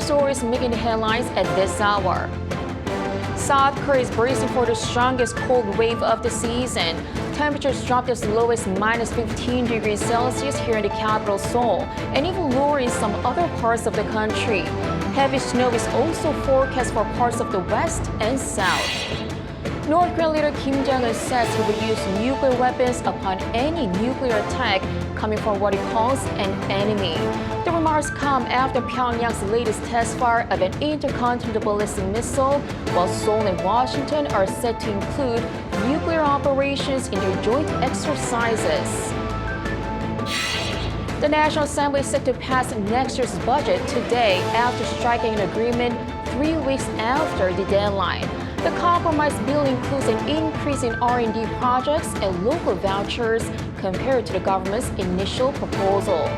stories making the headlines at this hour. South Korea is bracing for the strongest cold wave of the season. Temperatures dropped as low as minus 15 degrees Celsius here in the capital, Seoul, and even lower in some other parts of the country. Heavy snow is also forecast for parts of the west and south. North Korean leader Kim Jong-un says he will use nuclear weapons upon any nuclear attack coming from what he calls an enemy. The remarks come after Pyongyang's latest test fire of an intercontinental ballistic missile, while Seoul and Washington are set to include nuclear operations in their joint exercises. The National Assembly is set to pass next year's budget today after striking an agreement 3 weeks after the deadline. The compromise bill includes an increase in R&D projects and local vouchers compared to the government's initial proposal.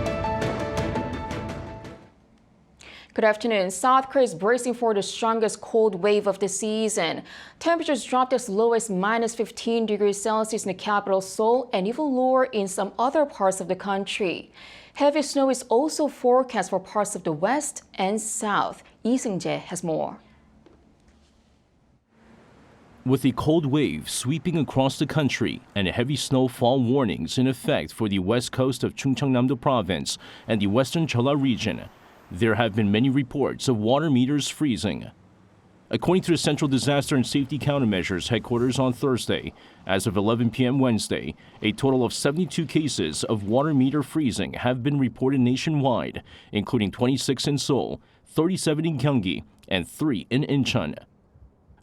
Good afternoon. South Korea is bracing for the strongest cold wave of the season. Temperatures dropped as low as minus 15 degrees Celsius in the capital, Seoul, and even lower in some other parts of the country. Heavy snow is also forecast for parts of the west and south. Lee Seung-jae has more. With a cold wave sweeping across the country and heavy snowfall warnings in effect for the west coast of Chungcheongnam-do province and the western Jeolla region, there have been many reports of water meters freezing. According to the Central Disaster and Safety Countermeasures headquarters on Thursday, as of 11 p.m. Wednesday, a total of 72 cases of water meter freezing have been reported nationwide, including 26 in Seoul, 37 in Gyeonggi, and 3 in Incheon.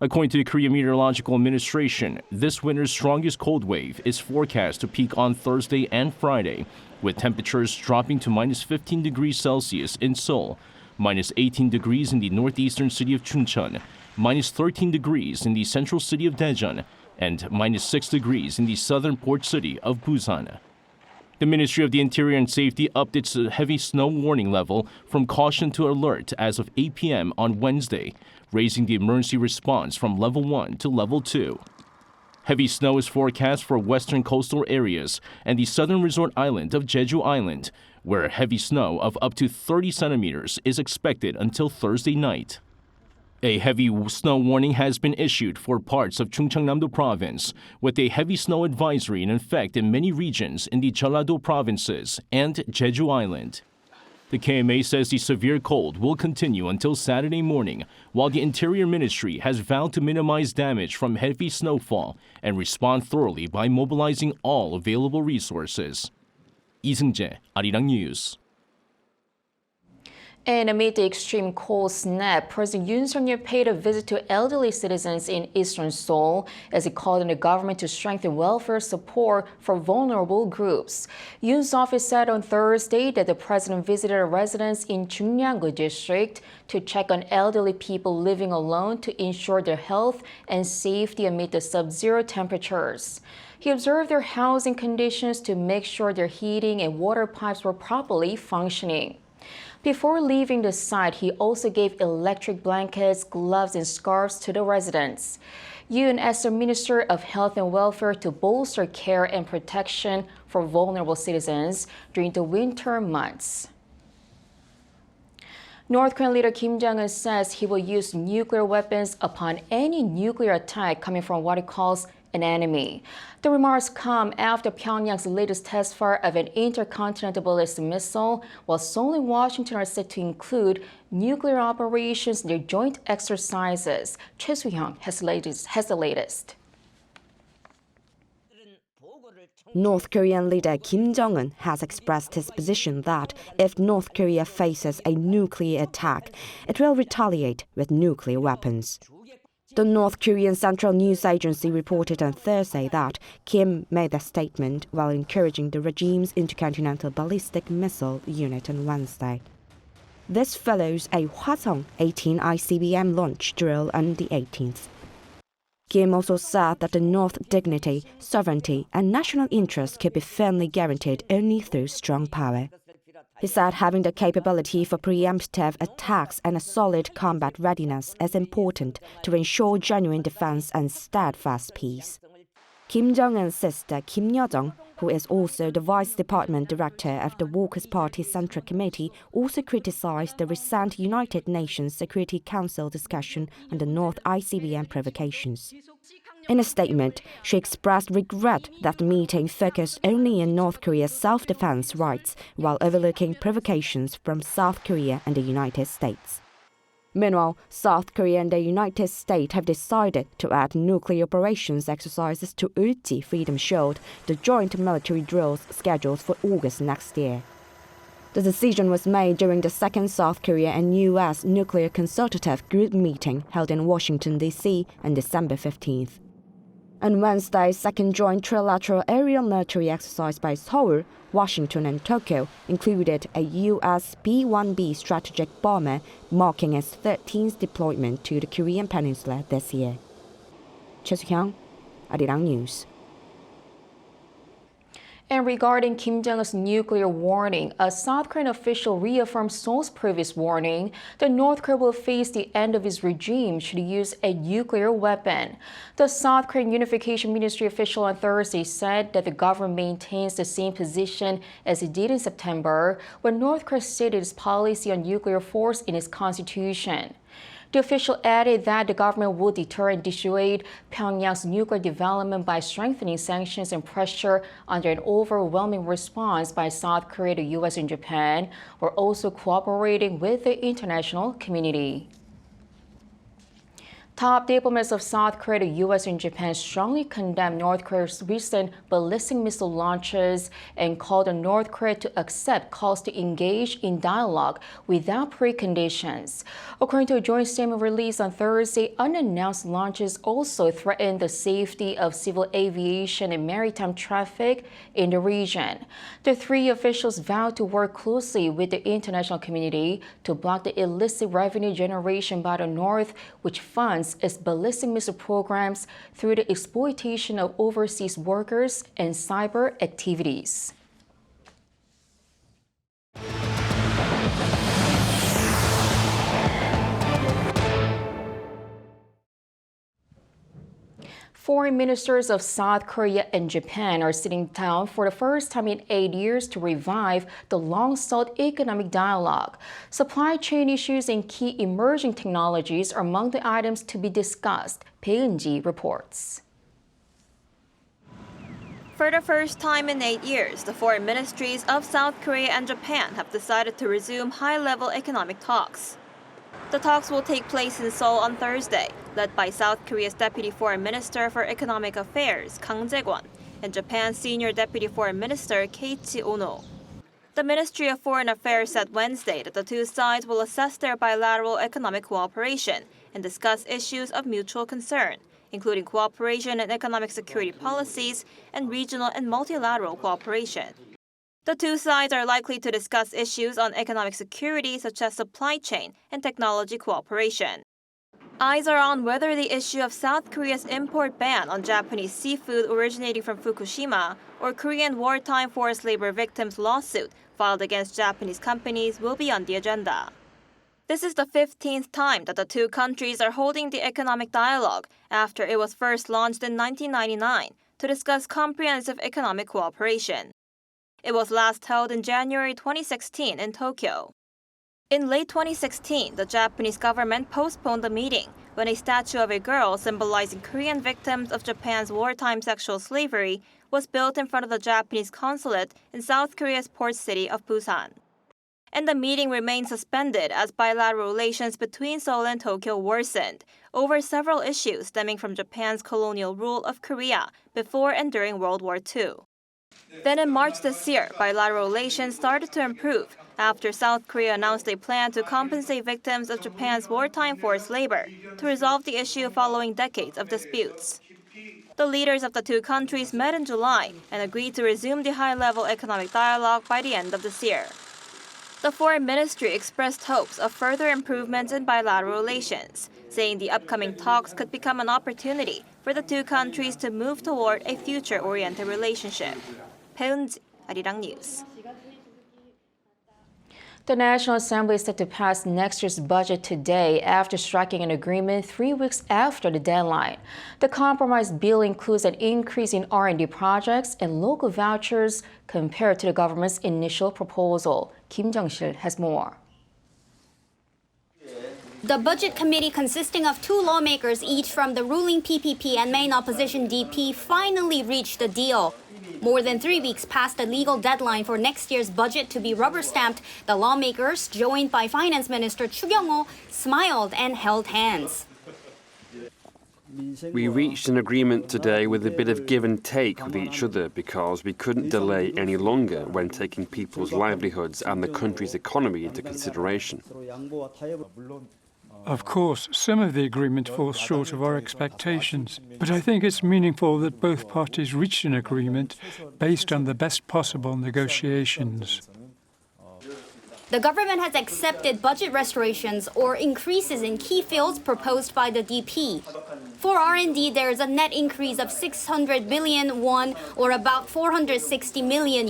According to the Korea Meteorological Administration, this winter's strongest cold wave is forecast to peak on Thursday and Friday, with temperatures dropping to minus 15 degrees Celsius in Seoul, minus 18 degrees in the northeastern city of Chuncheon, minus 13 degrees in the central city of Daejeon, and minus 6 degrees in the southern port city of Busan. The Ministry of the Interior and Safety upped its heavy snow warning level from caution to alert as of 8 p.m. on Wednesday, raising the emergency response from level 1 to level 2. Heavy snow is forecast for western coastal areas and the southern resort island of Jeju Island, where heavy snow of up to 30 centimeters is expected until Thursday night. A heavy snow warning has been issued for parts of Chungcheongnam-do province, with a heavy snow advisory in effect in many regions in the Jeolla-do provinces and Jeju Island. The KMA says the severe cold will continue until Saturday morning, while the Interior Ministry has vowed to minimize damage from heavy snowfall and respond thoroughly by mobilizing all available resources. Lee Seung-jae, Arirang News. And amid the extreme cold snap, President Yoon paid a visit to elderly citizens in eastern Seoul as he called on the government to strengthen welfare support for vulnerable groups. Yoon's office said on Thursday that the president visited a residence in Jungnam-gu district to check on elderly people living alone to ensure their health and safety amid the sub-zero temperatures. He observed their housing conditions to make sure their heating and water pipes were properly functioning. Before leaving the site, he also gave electric blankets, gloves, and scarves to the residents. Yoon asked the Minister of Health and Welfare to bolster care and protection for vulnerable citizens during the winter months. North Korean leader Kim Jong-un says he will use nuclear weapons upon any nuclear attack coming from what he calls an enemy. The remarks come after Pyongyang's latest test fire of an intercontinental ballistic missile, while Seoul and Washington are set to include nuclear operations in their joint exercises. Choi Soo-hyung has the latest. North Korean leader Kim Jong-un has expressed his position that if North Korea faces a nuclear attack, it will retaliate with nuclear weapons. The North Korean Central News Agency reported on Thursday that Kim made the statement while encouraging the regime's intercontinental ballistic missile unit on Wednesday. This follows a Hwasong-18 ICBM launch drill on the 18th. Kim also said that the North's dignity, sovereignty, and national interest could be firmly guaranteed only through strong power. He said having the capability for preemptive attacks and a solid combat readiness is important to ensure genuine defense and steadfast peace. Kim Jong-un's sister Kim Yo-jong, who is also the Vice Department Director of the Workers' Party Central Committee, also criticized the recent United Nations Security Council discussion on the North ICBM provocations. In a statement, she expressed regret that the meeting focused only on North Korea's self-defense rights while overlooking provocations from South Korea and the United States. Meanwhile, South Korea and the United States have decided to add nuclear operations exercises to Ulti Freedom Shield, the joint military drills scheduled for August next year. The decision was made during the second South Korea and U.S. Nuclear Consultative Group meeting held in Washington, D.C. on December 15th. On Wednesday, second joint trilateral aerial military exercise by Seoul, Washington and Tokyo included a U.S. B-1B strategic bomber, marking its 13th deployment to the Korean peninsula this year. Choi Soo-hyung, Arirang News. And regarding Kim Jong-un's nuclear warning, a South Korean official reaffirmed Seoul's previous warning that North Korea will face the end of its regime should it use a nuclear weapon. The South Korean Unification Ministry official on Thursday said that the government maintains the same position as it did in September, when North Korea stated its policy on nuclear force in its constitution. The official added that the government will deter and dissuade Pyongyang's nuclear development by strengthening sanctions and pressure under an overwhelming response by South Korea, the U.S. and Japan, while also cooperating with the international community. Top diplomats of South Korea, the U.S. and Japan strongly condemned North Korea's recent ballistic missile launches and called on North Korea to accept calls to engage in dialogue without preconditions. According to a joint statement released on Thursday, unannounced launches also threaten the safety of civil aviation and maritime traffic in the region. The three officials vowed to work closely with the international community to block the illicit revenue generation by the North, which funds its ballistic missile programs through the exploitation of overseas workers and cyber activities. Foreign ministers of South Korea and Japan are sitting down for the first time in 8 years to revive the long-stalled economic dialogue. Supply chain issues and key emerging technologies are among the items to be discussed, Bae Eun-ji reports. For the first time in 8 years, the foreign ministries of South Korea and Japan have decided to resume high-level economic talks. The talks will take place in Seoul on Thursday, led by South Korea's Deputy Foreign Minister for Economic Affairs, Kang Jae-kwon, and Japan's Senior Deputy Foreign Minister, Keiichi Ono. The Ministry of Foreign Affairs said Wednesday that the two sides will assess their bilateral economic cooperation and discuss issues of mutual concern, including cooperation in economic security policies and regional and multilateral cooperation. The two sides are likely to discuss issues on economic security such as supply chain and technology cooperation. Eyes are on whether the issue of South Korea's import ban on Japanese seafood originating from Fukushima or Korean wartime forced labor victims lawsuit filed against Japanese companies will be on the agenda. This is the 15th time that the two countries are holding the economic dialogue after it was first launched in 1999 to discuss comprehensive economic cooperation. It was last held in January 2016 in Tokyo. In late 2016, the Japanese government postponed the meeting when a statue of a girl symbolizing Korean victims of Japan's wartime sexual slavery was built in front of the Japanese consulate in South Korea's port city of Busan. And the meeting remained suspended as bilateral relations between Seoul and Tokyo worsened over several issues stemming from Japan's colonial rule of Korea before and during World War II. Then in March this year, bilateral relations started to improve after South Korea announced a plan to compensate victims of Japan's wartime forced labor to resolve the issue following decades of disputes. The leaders of the two countries met in July and agreed to resume the high-level economic dialogue by the end of this year. The foreign ministry expressed hopes of further improvements in bilateral relations, saying the upcoming talks could become an opportunity for the two countries to move toward a future-oriented relationship. Bae Eun-ji, Arirang News. The National Assembly is set to pass next year's budget today after striking an agreement 3 weeks after the deadline. The compromise bill includes an increase in R&D projects and local vouchers compared to the government's initial proposal. Kim Jong-un has more. The Budget Committee, consisting of 2 lawmakers, each from the ruling PPP and main opposition DP, finally reached a deal. More than 3 weeks past the legal deadline for next year's budget to be rubber-stamped, the lawmakers, joined by Finance Minister Chu Kyung-ho, smiled and held hands. We reached an agreement today with a bit of give and take with each other because we couldn't delay any longer when taking people's livelihoods and the country's economy into consideration. Of course, some of the agreement falls short of our expectations, but I think it's meaningful that both parties reached an agreement based on the best possible negotiations. The government has accepted budget restorations or increases in key fields proposed by the DP. For R&D, there is a net increase of 600 billion won, or about $460 million.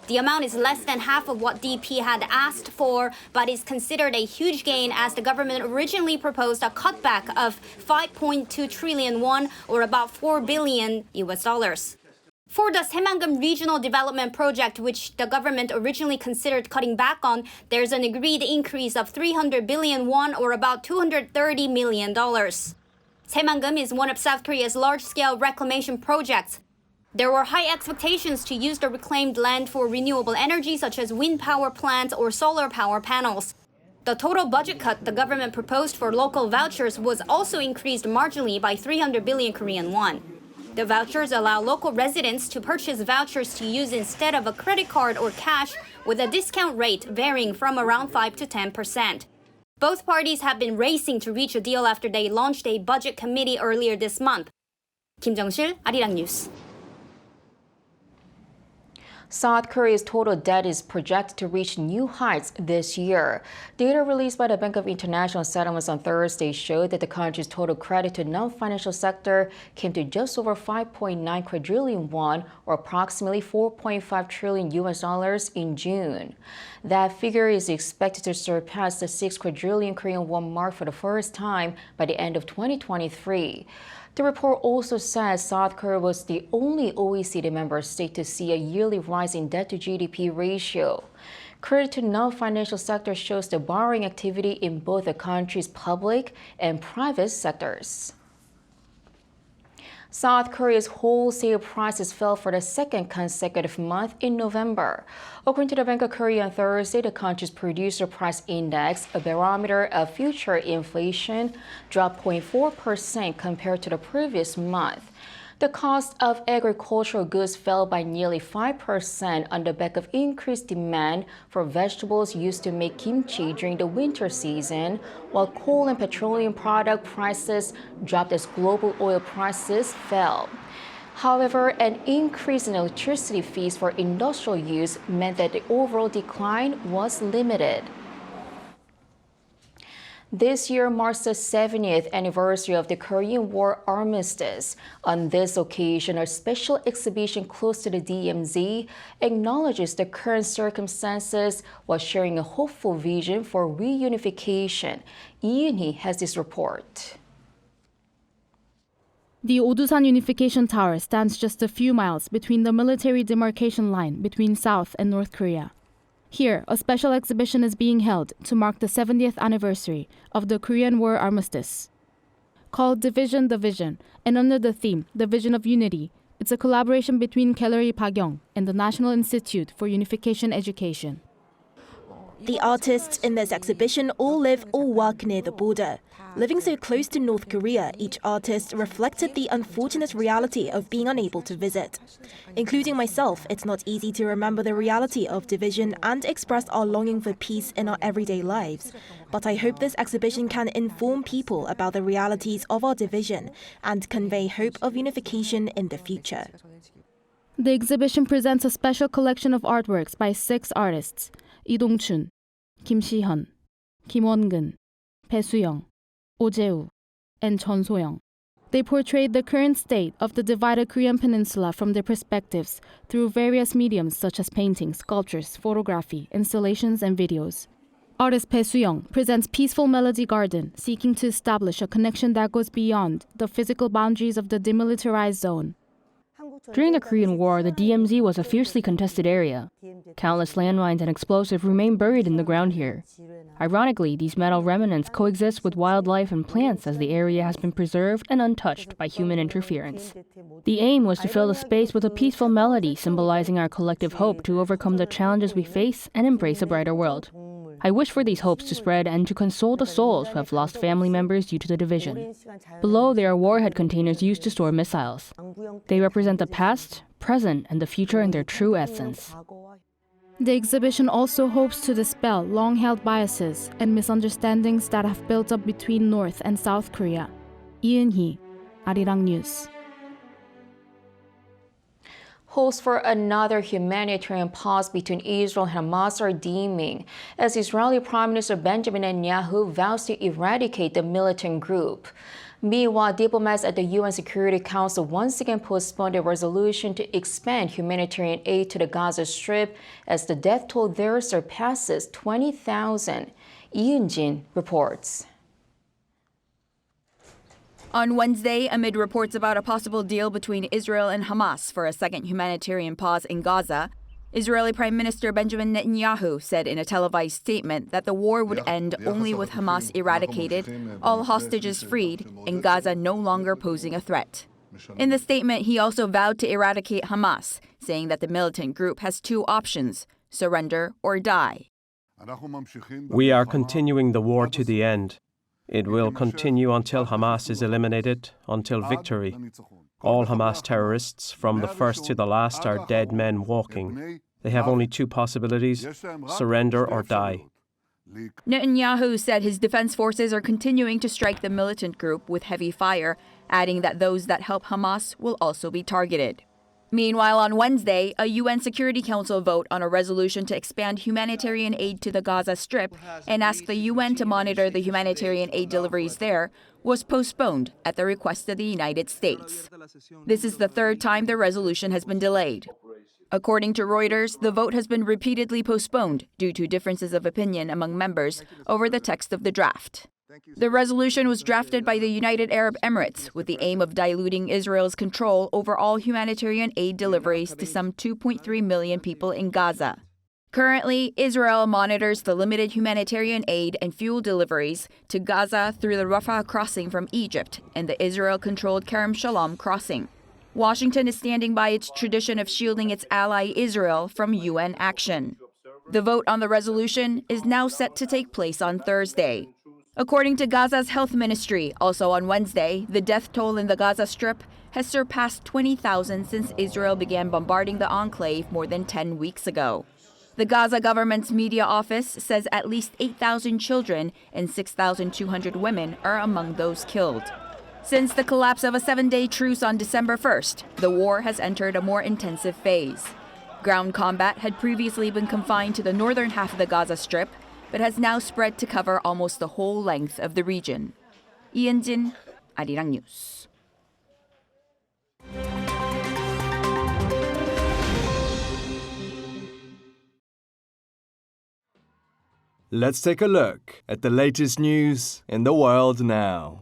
The amount is less than half of what DP had asked for, but is considered a huge gain as the government originally proposed a cutback of 5.2 trillion won, or about $4 billion. For the Saemangam Regional Development Project, which the government originally considered cutting back on, there's an agreed increase of 300 billion won, or about $230 million. Saemangam is one of South Korea's large-scale reclamation projects. There were high expectations to use the reclaimed land for renewable energy such as wind power plants or solar power panels. The total budget cut the government proposed for local vouchers was also increased marginally by 300 billion Korean won. The vouchers allow local residents to purchase vouchers to use instead of a credit card or cash, with a discount rate varying from around 5 to 10%. Both parties have been racing to reach a deal after they launched a budget committee earlier this month. Kim Jong-sil, Arirang News. South Korea's total debt is projected to reach new heights this year. Data released by the Bank of International Settlements on Thursday showed that the country's total credit to non-financial sector came to just over 5.9 quadrillion won, or approximately $4.5 trillion in June. That figure is expected to surpass the 6 quadrillion Korean won mark for the first time by the end of 2023. The report also says South Korea was the only OECD member state to see a yearly rise in debt to GDP ratio. Credit to non-financial sector shows the borrowing activity in both the country's public and private sectors. South Korea's wholesale prices fell for the second consecutive month in November. According to the Bank of Korea on Thursday, the country's producer price index, a barometer of future inflation, dropped 0.4% compared to the previous month. The cost of agricultural goods fell by nearly 5% on the back of increased demand for vegetables used to make kimchi during the winter season, while coal and petroleum product prices dropped as global oil prices fell. However, an increase in electricity fees for industrial use meant that the overall decline was limited. This year marks the 70th anniversary of the Korean War Armistice. On this occasion, a special exhibition close to the DMZ acknowledges the current circumstances while sharing a hopeful vision for reunification. Yoon has this report. The Odusan Unification Tower stands just a few miles between the military demarcation line between South and North Korea. Here, a special exhibition is being held to mark the 70th anniversary of the Korean War Armistice. Called Division the Vision, and under the theme, The Vision of Unity, it's a collaboration between Gallery Pagyong and the National Institute for Unification Education. The artists in this exhibition all live or work near the border. Living so close to North Korea, each artist reflected the unfortunate reality of being unable to visit. Including myself, it's not easy to remember the reality of division and express our longing for peace in our everyday lives. But I hope this exhibition can inform people about the realities of our division and convey hope of unification in the future. The exhibition presents a special collection of artworks by 6 artists: Lee Dong-chun, Kim Si-hyun, Kim Won-gun, Bae Soo-young, Oh Jae-woo, and Chun So-young. They portrayed the current state of the divided Korean peninsula from their perspectives through various mediums such as paintings, sculptures, photography, installations, and videos. Artist Bae Soo-young presents Peaceful Melody Garden, seeking to establish a connection that goes beyond the physical boundaries of the demilitarized zone. During the Korean War, the DMZ was a fiercely contested area. Countless landmines and explosives remain buried in the ground here. Ironically, these metal remnants coexist with wildlife and plants as the area has been preserved and untouched by human interference. The aim was to fill the space with a peaceful melody symbolizing our collective hope to overcome the challenges we face and embrace a brighter world. I wish for these hopes to spread and to console the souls who have lost family members due to the division. Below, there are warhead containers used to store missiles. They represent the past, present, and the future in their true essence. The exhibition also hopes to dispel long-held biases and misunderstandings that have built up between North and South Korea. Yoon Hee, Arirang News. Hopes for another humanitarian pause between Israel and Hamas are dimming as Israeli Prime Minister Benjamin Netanyahu vows to eradicate the militant group. Meanwhile, diplomats at the UN Security Council once again postponed a resolution to expand humanitarian aid to the Gaza Strip as the death toll there surpasses 20,000. Yoon reports. On Wednesday, amid reports about a possible deal between Israel and Hamas for a second humanitarian pause in Gaza, Israeli Prime Minister Benjamin Netanyahu said in a televised statement that the war would end only with Hamas eradicated, all hostages freed, and Gaza no longer posing a threat. In the statement, he also vowed to eradicate Hamas, saying that the militant group has two options: surrender or die. We are continuing the war to the end. It will continue until Hamas is eliminated, until victory. All Hamas terrorists, from the first to the last, are dead men walking. They have only two possibilities: surrender or die. Netanyahu said his defense forces are continuing to strike the militant group with heavy fire, adding that those that help Hamas will also be targeted. Meanwhile, on Wednesday, a UN Security Council vote on a resolution to expand humanitarian aid to the Gaza Strip and ask the UN to monitor the humanitarian aid deliveries there was postponed at the request of the United States. This is the third time the resolution has been delayed. According to Reuters, the vote has been repeatedly postponed due to differences of opinion among members over the text of the draft. The resolution was drafted by the United Arab Emirates with the aim of diluting Israel's control over all humanitarian aid deliveries to some 2.3 million people in Gaza. Currently, Israel monitors the limited humanitarian aid and fuel deliveries to Gaza through the Rafah crossing from Egypt and the Israel-controlled Kerem Shalom crossing. Washington is standing by its tradition of shielding its ally Israel from UN action. The vote on the resolution is now set to take place on Thursday. According to Gaza's health ministry, also on Wednesday, the death toll in the Gaza Strip has surpassed 20,000 since Israel began bombarding the enclave more than 10 weeks ago. The Gaza government's media office says at least 8,000 children and 6,200 women are among those killed. Since the collapse of a 7-day truce on December 1st, the war has entered a more intensive phase. Ground combat had previously been confined to the northern half of the Gaza Strip, but has now spread to cover almost the whole length of the region. Yoon, Arirang News. Let's take a look at the latest news in the world now.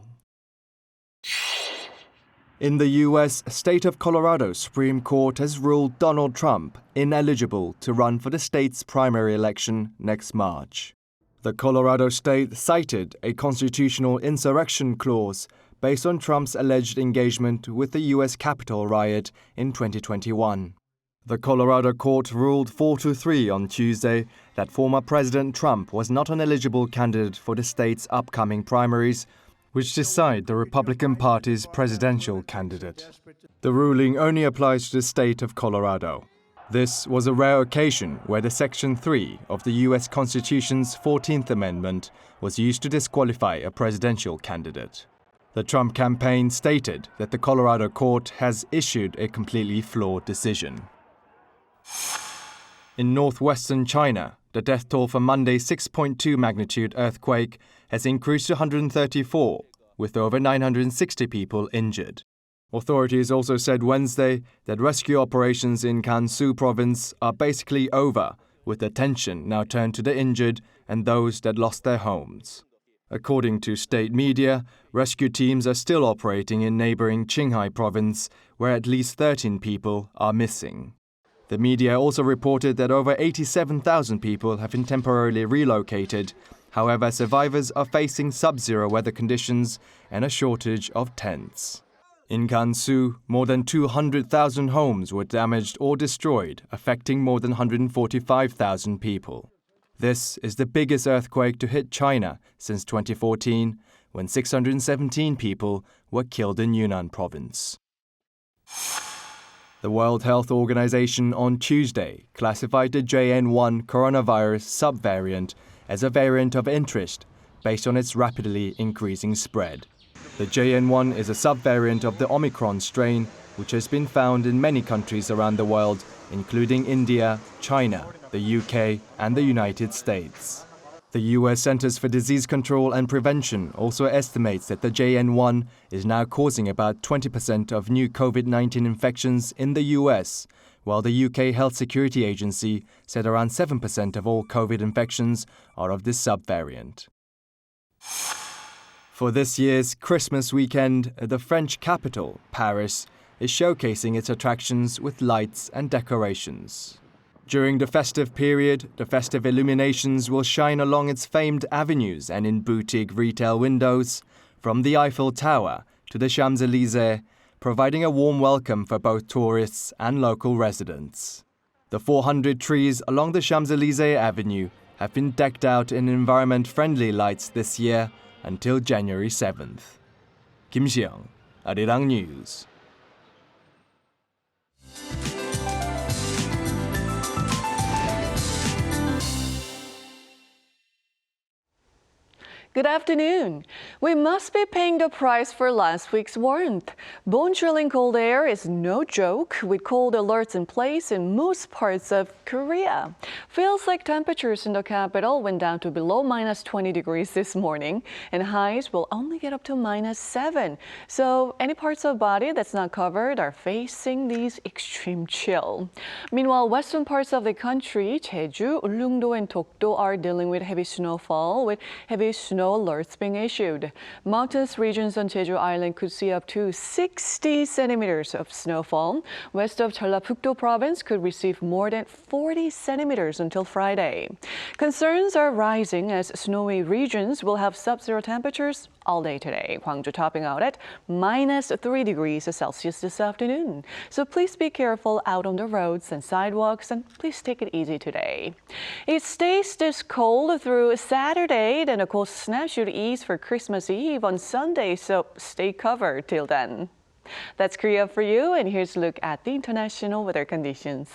In the U.S., State of Colorado Supreme Court has ruled Donald Trump ineligible to run for the state's primary election next March. The Colorado state cited a constitutional insurrection clause based on Trump's alleged engagement with the U.S. Capitol riot in 2021. The Colorado court ruled 4-3 on Tuesday that former President Trump was not an eligible candidate for the state's upcoming primaries, which decide the Republican Party's presidential candidate. The ruling only applies to the state of Colorado. This was a rare occasion where the Section 3 of the U.S. Constitution's 14th Amendment was used to disqualify a presidential candidate. The Trump campaign stated that the Colorado court has issued a completely flawed decision. In northwestern China, the death toll for Monday's 6.2 magnitude earthquake has increased to 134, with over 960 people injured. Authorities also said Wednesday that rescue operations in Gansu province are basically over, with attention now turned to the injured and those that lost their homes. According to state media, rescue teams are still operating in neighboring Qinghai province, where at least 13 people are missing. The media also reported that over 87,000 people have been temporarily relocated. However, survivors are facing sub-zero weather conditions and a shortage of tents. In Gansu, more than 200,000 homes were damaged or destroyed, affecting more than 145,000 people. This is the biggest earthquake to hit China since 2014, when 617 people were killed in Yunnan province. The World Health Organization on Tuesday classified the JN1 coronavirus subvariant as a variant of interest based on its rapidly increasing spread. The JN1 is a subvariant of the Omicron strain, which has been found in many countries around the world, including India, China, the UK, and the United States. The US Centers for Disease Control and Prevention also estimates that the JN1 is now causing about 20% of new COVID-19 infections in the US, while the UK Health Security Agency said around 7% of all COVID infections are of this subvariant. For this year's Christmas weekend, the French capital, Paris, is showcasing its attractions with lights and decorations. During the festive period, the festive illuminations will shine along its famed avenues and in boutique retail windows, from the Eiffel Tower to the Champs-Élysées, providing a warm welcome for both tourists and local residents. The 400 trees along the Champs-Élysées Avenue have been decked out in environment-friendly lights this year until January 7th. Kim Jong-un, Arirang News. Good afternoon. We must be paying the price for last week's warmth. Bone-chilling cold air is no joke, with cold alerts in place in most parts of Korea. Feels like temperatures in the capital went down to below -20 degrees this morning, and highs will only get up to -7. So any parts of the body that's not covered are facing these extreme chill. Meanwhile, western parts of the country, Jeju, Ulleungdo, and Dokdo are dealing with heavy snowfall, with heavy snow alerts being issued. Mountainous regions on Jeju Island could see up to 60 centimeters of snowfall. West of Jeollabuk-do province could receive more than 40 centimeters until Friday. Concerns are rising as snowy regions will have sub-zero temperatures all day today. Gwangju topping out at -3 degrees Celsius this afternoon. So please be careful out on the roads and sidewalks, and please take it easy today. It stays this cold through Saturday, then a cold snap should ease for Christmas Eve on Sunday, so stay covered till then. That's Korea for you, and here's a look at the international weather conditions.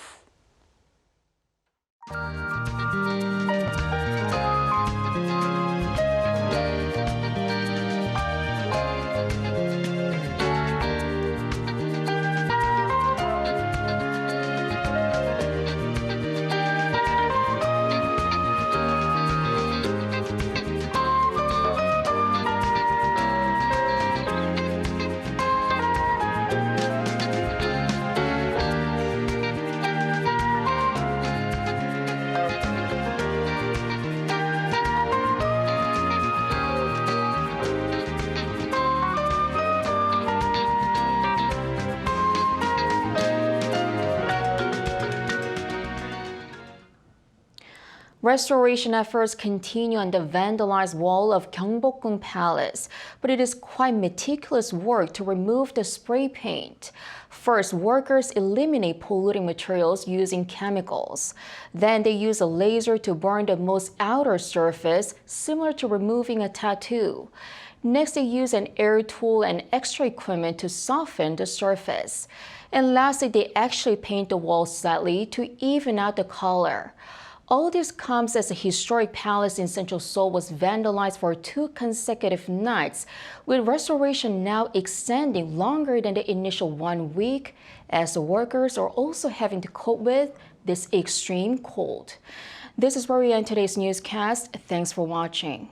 Restoration efforts continue on the vandalized wall of Gyeongbokgung Palace, but it is quite meticulous work to remove the spray paint. First, workers eliminate polluting materials using chemicals. Then they use a laser to burn the most outer surface, similar to removing a tattoo. Next, they use an air tool and extra equipment to soften the surface. And lastly, they actually paint the wall slightly to even out the color. All this comes as a historic palace in central Seoul was vandalized for 2 consecutive nights, with restoration now extending longer than the initial 1 week, as the workers are also having to cope with this extreme cold. This is where we end today's newscast. Thanks for watching.